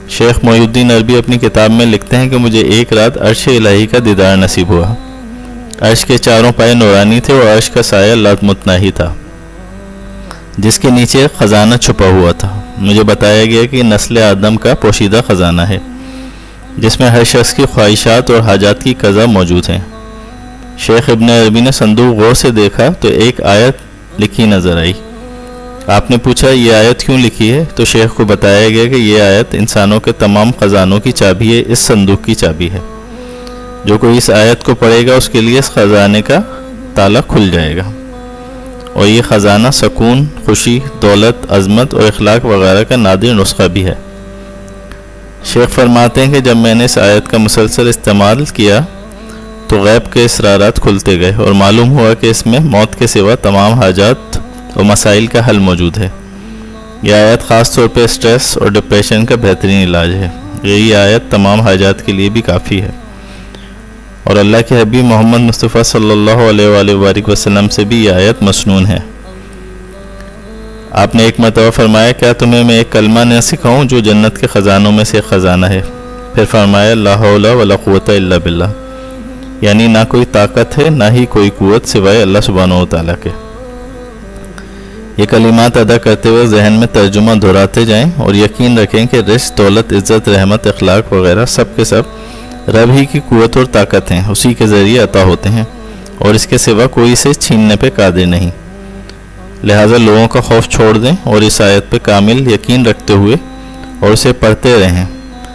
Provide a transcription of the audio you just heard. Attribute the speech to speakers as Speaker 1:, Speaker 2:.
Speaker 1: شیخ محی الدین عربی اپنی کتاب میں لکھتے ہیں کہ مجھے ایک رات عرش الہی کا دیدار نصیب ہوا۔ عرش کے چاروں پائے نورانی تھے اور عرش کا سایہ لامتناہی تھا جس کے نیچے خزانہ چھپا ہوا تھا۔ مجھے بتایا گیا کہ نسل آدم کا پوشیدہ خزانہ ہے جس میں ہر شخص کی خواہشات اور حاجات کی قضا موجود ہیں۔ شیخ ابن عربی نے صندوق غور سے دیکھا تو ایک آیت لکھی نظر آئی۔ آپ نے پوچھا یہ آیت کیوں لکھی ہے؟ تو شیخ کو بتایا گیا کہ یہ آیت انسانوں کے تمام خزانوں کی چابی ہے، اس صندوق کی چابی ہے۔ جو کوئی اس آیت کو پڑھے گا اس کے لیے اس خزانے کا تالا کھل جائے گا، اور یہ خزانہ سکون، خوشی، دولت، عظمت اور اخلاق وغیرہ کا نادر نسخہ بھی ہے۔ شیخ فرماتے ہیں کہ جب میں نے اس آیت کا مسلسل استعمال کیا تو غیب کے اسرارات کھلتے گئے اور معلوم ہوا کہ اس میں موت کے سوا تمام حاجات اور مسائل کا حل موجود ہے۔ یہ آیت خاص طور پہ اسٹریس اور ڈپریشن کا بہترین علاج ہے۔ یہی آیت تمام حاجات کے لیے بھی کافی ہے، اور اللہ کے حبیب محمد مصطفیٰ صلی اللہ علیہ وآلہ وسلم سے بھی یہ آیت مسنون ہے۔ آپ نے ایک مرتبہ فرمایا کیا تمہیں میں ایک کلمہ نہ سکھاؤں جو جنت کے خزانوں میں سے ایک خزانہ ہے؟ پھر فرمایا لا حول ولا قوت الا باللہ، یعنی نہ کوئی طاقت ہے نہ ہی کوئی قوت سوائے اللہ سبحانہ و تعالیٰ کے۔ یہ کلمات ادا کرتے ہوئے ذہن میں ترجمہ دہراتے جائیں اور یقین رکھیں کہ رزق، دولت، عزت، رحمت، اخلاق وغیرہ سب کے سب رب ہی کی قوت اور طاقت ہیں، اسی کے ذریعے عطا ہوتے ہیں اور اس کے سوا کوئی اسے چھیننے پہ قادر نہیں۔ لہٰذا لوگوں کا خوف چھوڑ دیں اور اس آیت پہ کامل یقین رکھتے ہوئے اور اسے پڑھتے رہیں۔